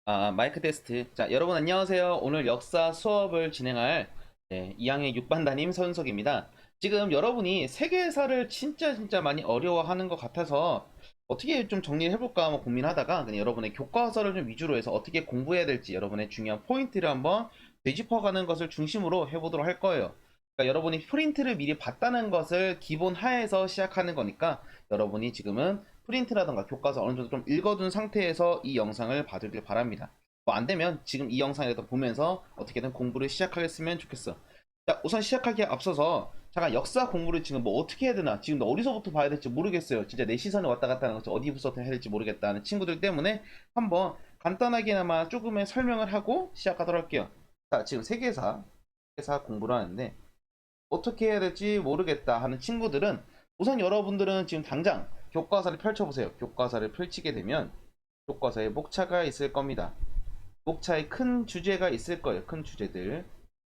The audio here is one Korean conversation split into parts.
마이크 테스트. 자, 여러분 안녕하세요. 오늘 역사 수업을 진행할 2학년 6반 담임 서윤석입니다. 지금 여러분이 세계사를 진짜 많이 어려워하는 것 같아서 어떻게 좀 정리를 해볼까 한번 고민하다가 그냥 여러분의 교과서를 좀 위주로 해서 어떻게 공부해야 될지 여러분의 중요한 포인트를 한번 되짚어가는 것을 중심으로 해보도록 할 거예요. 그러니까 여러분이 프린트를 미리 봤다는 것을 기본 하에서 시작하는 거니까 여러분이 지금은 프린트라던가 교과서 어느 정도 좀 읽어둔 상태에서 이 영상을 봐주길 바랍니다. 뭐 안되면 지금 이 영상이라도 보면서 어떻게든 공부를 시작하겠으면 좋겠어. 자, 우선 시작하기에 앞서서 잠깐 역사 공부를 지금 뭐 어떻게 해야 되나, 지금 어디서부터 봐야 될지 모르겠어요. 진짜 내 시선이 왔다 갔다 하는 것이 어디부터 해야 될지 모르겠다는 친구들 때문에 한번 간단하게나마 조금의 설명을 하고 시작하도록 할게요. 자, 지금 세계사 공부를 하는데 어떻게 해야 될지 모르겠다 하는 친구들은 우선 여러분들은 지금 당장 교과서를 펼쳐보세요. 교과서를 펼치게 되면 교과서에 목차가 있을 겁니다. 목차에 큰 주제가 있을 거예요. 큰 주제들.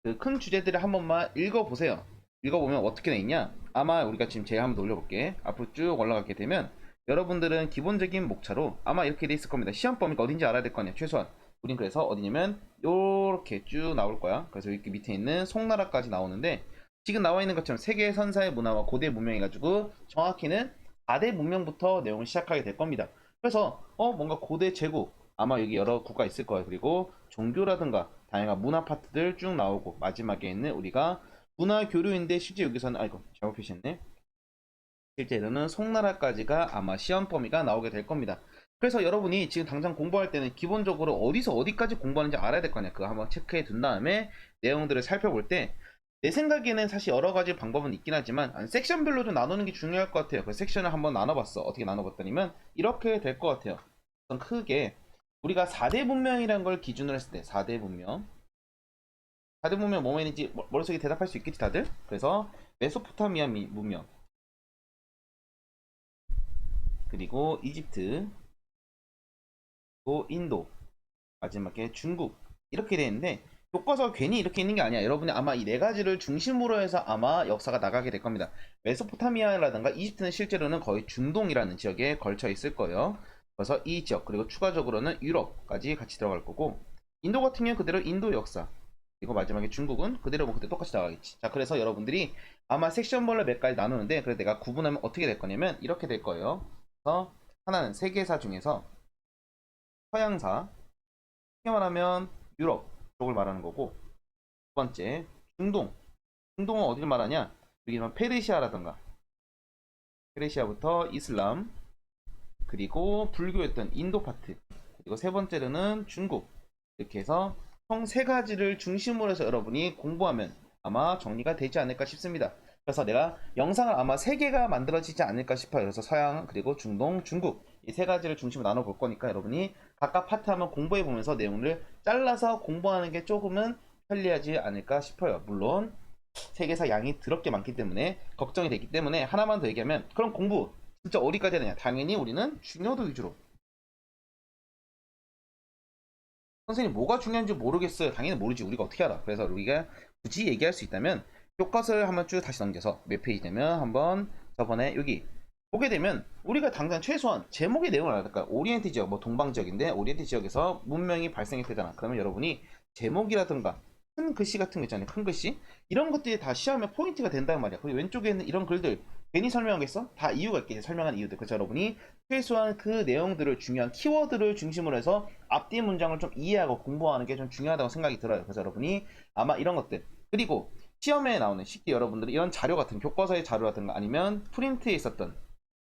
그 큰 주제들을 한 번만 읽어보세요. 읽어보면 어떻게 돼 있냐? 아마 우리가 지금 제가 한번 올려볼게. 앞으로 쭉 올라가게 되면 여러분들은 기본적인 목차로 아마 이렇게 돼 있을 겁니다. 시험 범위가 어딘지 알아야 될 거 아니야. 최소한. 우린 그래서 어디냐면 요렇게 쭉 나올 거야. 그래서 여기 밑에 있는 송나라까지 나오는데 지금 나와 있는 것처럼 세계 선사의 문화와 고대 문명해 가지고 정확히는 4대 문명부터 내용을 시작하게 될 겁니다. 그래서 뭔가 고대 제국 아마 여기 여러 국가 있을 거예요. 그리고 종교라든가 다양한 문화 파트들 쭉 나오고 마지막에 있는 우리가 문화 교류인데 실제 여기서는 아이고 잘못 표시했네. 실제로는 송나라까지가 아마 시험 범위가 나오게 될 겁니다. 그래서 여러분이 지금 당장 공부할 때는 기본적으로 어디서 어디까지 공부하는지 알아야 될 거 아니야. 그거 한번 체크해 둔 다음에 내용들을 살펴볼 때 내 생각에는 사실 여러 가지 방법은 있긴 하지만 섹션별로 좀 나누는 게 중요할 것 같아요. 그 섹션을 한번 나눠봤어. 어떻게 나눠봤더니면 이렇게 될 것 같아요. 우선 크게 우리가 4대 문명이라는 걸 기준으로 했을 때 4대 문명 4대 문명 뭐뭐 있는지 머릿속에 대답할 수 있겠지 다들? 그래서 메소포타미아 문명, 그리고 이집트, 그리고 인도, 마지막에 중국, 이렇게 되는데 교과서가 괜히 이렇게 있는 게 아니야. 여러분이 아마 이 네 가지를 중심으로 해서 아마 역사가 나가게 될 겁니다. 메소포타미아라든가 이집트는 실제로는 거의 중동이라는 지역에 걸쳐 있을 거예요. 그래서 이 지역, 그리고 추가적으로는 유럽까지 같이 들어갈 거고, 인도 같은 경우는 그대로 인도 역사, 그리고 마지막에 중국은 그대로 뭐 그때 똑같이 나가겠지. 자, 그래서 여러분들이 아마 섹션별로 몇 가지 나누는데, 그래서 내가 구분하면 어떻게 될 거냐면 이렇게 될 거예요. 그래서 하나는 세계사 중에서 서양사, 쉽게 말하면 유럽 쪽을 말하는 거고, 두 번째 중동. 중동은 어디를 말하냐? 여기는 페르시아라던가, 페르시아부터 이슬람, 그리고 불교였던 인도 파트, 그리고 세 번째로는 중국. 이렇게 해서 총 세 가지를 중심으로 해서 여러분이 공부하면 아마 정리가 되지 않을까 싶습니다. 그래서 내가 영상을 아마 세 개가 만들어지지 않을까 싶어요. 그래서 서양, 그리고 중동, 중국 이 세 가지를 중심으로 나눠 볼 거니까 여러분이 각각 파트 한번 공부해 보면서 내용을 잘라서 공부하는 게 조금은 편리하지 않을까 싶어요. 물론 세계사 양이 더럽게 많기 때문에 걱정이 되기 때문에 하나만 더 얘기하면, 그럼 공부 진짜 어디까지 하느냐? 당연히 우리는 중요도 위주로. 선생님 뭐가 중요한지 모르겠어요. 당연히 모르지. 우리가 어떻게 알아? 그래서 우리가 굳이 얘기할 수 있다면 교과서를 한번 쭉 다시 넘겨서 몇 페이지 되면 한번 저번에 여기 보게 되면 우리가 당장 최소한 제목의 내용을 알아까. 오리엔트 지역, 뭐 동방 지역인데 오리엔트 지역에서 문명이 발생했다잖아. 그러면 여러분이 제목이라든가 큰 글씨 같은 거 있잖아요. 큰 글씨 이런 것들이 다 시험에 포인트가 된단 말이야. 그리고 왼쪽에 있는 이런 글들 괜히 설명하겠어? 다 이유가 있겠지. 설명한 이유들. 그래서 여러분이 최소한 그 내용들을 중요한 키워드를 중심으로 해서 앞뒤 문장을 좀 이해하고 공부하는 게 좀 중요하다고 생각이 들어요. 그래서 여러분이 아마 이런 것들, 그리고 시험에 나오는 쉽게 여러분들이 이런 자료 같은 교과서의 자료라든가 아니면 프린트에 있었던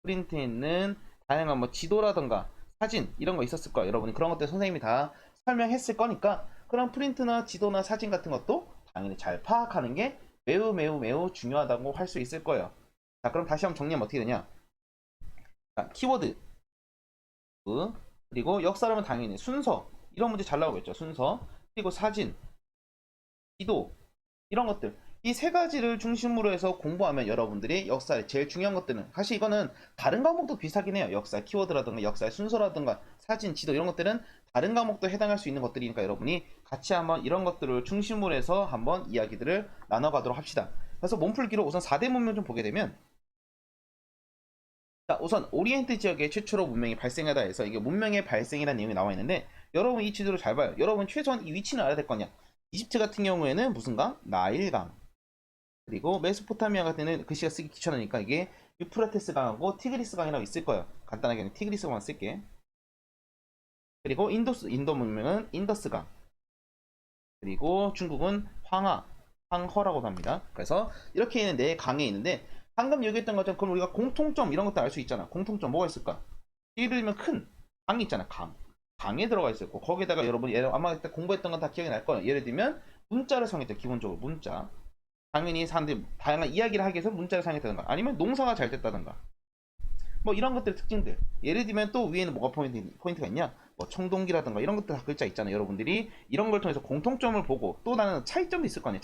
프린트에 있는 다양한 뭐 지도라든가 사진 이런 거 있었을 거예요. 여러분이 그런 것들 선생님이 다 설명했을 거니까 그런 프린트나 지도나 사진 같은 것도 당연히 잘 파악하는 게 매우 중요하다고 할 수 있을 거예요. 자, 그럼 다시 한번 정리하면 어떻게 되냐? 자, 키워드, 그리고 역사라면 당연히 순서 이런 문제 잘 나오겠죠. 순서, 그리고 사진, 지도 이런 것들 이 세 가지를 중심으로 해서 공부하면 여러분들이 역사의 제일 중요한 것들은, 사실 이거는 다른 과목도 비슷하긴 해요. 역사 키워드라든가 역사의 순서라든가 사진, 지도 이런 것들은 다른 과목도 해당할 수 있는 것들이니까 여러분이 같이 한번 이런 것들을 중심으로 해서 한번 이야기들을 나눠가도록 합시다. 그래서 몸풀기로 우선 4대 문명 좀 보게 되면, 자, 우선 오리엔트 지역에 최초로 문명이 발생하다 해서 이게 문명의 발생이라는 내용이 나와 있는데 여러분 이 지도를 잘 봐요. 여러분 최소한 이 위치는 알아야 될 거냐. 이집트 같은 경우에는 무슨 강? 나일강. 그리고 메소포타미아 같은 경우는 글씨가 쓰기 귀찮으니까 이게 유프라테스 강하고 티그리스 강이라고 있을 거예요. 간단하게 티그리스 강만 쓸게. 그리고 인도 문명은 인더스 강. 그리고 중국은 황허라고도 합니다. 그래서 이렇게 있는 네 강에 있는데 방금 얘기했던 것처럼 그럼 우리가 공통점 이런 것도 알 수 있잖아. 공통점 뭐가 있을까? 예를 들면 큰 강이 있잖아. 강에 들어가 있었고 거기다가 여러분이 아마 그때 공부했던 건 다 기억이 날 거예요. 예를 들면 문자를 사용했죠. 기본적으로 문자. 당연히 사람들이 다양한 이야기를 하기 위해서 문자를 사용했다든가 아니면 농사가 잘 됐다든가 뭐 이런 것들의 특징들. 예를 들면 또 위에는 뭐가 포인트가 있냐? 뭐 청동기라든가 이런 것들 다 글자 있잖아요. 여러분들이 이런 걸 통해서 공통점을 보고 또 나는 차이점도 있을 거 아니에요.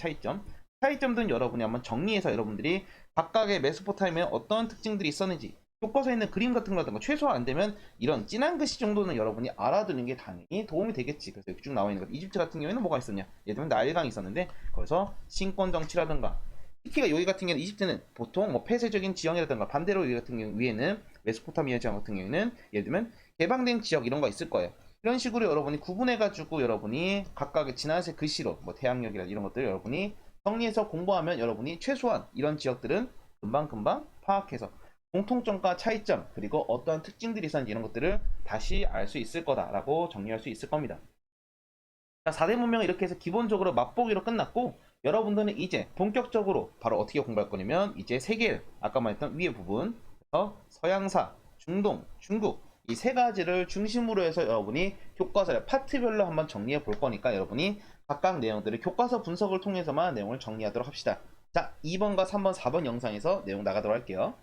차이점들은 여러분이 한번 정리해서 여러분들이 각각의 메소포타미아에 어떤 특징들이 있었는지 교과서에 있는 그림 같은 거라든가 최소한 안 되면 이런 진한 글씨 정도는 여러분이 알아두는 게 당연히 도움이 되겠지. 그래서 여기 쭉 나와 있는 것. 이집트 같은 경우에는 뭐가 있었냐? 예를 들면 나일강이 있었는데 거기서 신권 정치라든가 특히가 여기 같은 경우는 이집트는 보통 뭐 폐쇄적인 지형이라든가 반대로 여기 같은 경우 위에는 메소포타미아 지형 같은 경우에는 예를 들면 개방된 지역 이런 거 있을 거예요. 이런 식으로 여러분이 구분해가지고 여러분이 각각의 진한색 글씨로 뭐 태양력이라 이런 것들 여러분이 정리해서 공부하면 여러분이 최소한 이런 지역들은 금방금방 파악해서 공통점과 차이점 그리고 어떠한 특징들이 있었는지 이런 것들을 다시 알 수 있을 거다라고 정리할 수 있을 겁니다. 자, 4대 문명은 이렇게 해서 기본적으로 맛보기로 끝났고 여러분들은 이제 본격적으로 바로 어떻게 공부할 거냐면 이제 세계를 아까 말했던 위의 부분 서양사, 중동, 중국 이 세 가지를 중심으로 해서 여러분이 교과서를 파트별로 한번 정리해 볼 거니까 여러분이 각각 내용들을 교과서 분석을 통해서만 내용을 정리하도록 합시다. 자, 2번과 3번, 4번 영상에서 내용 나가도록 할게요.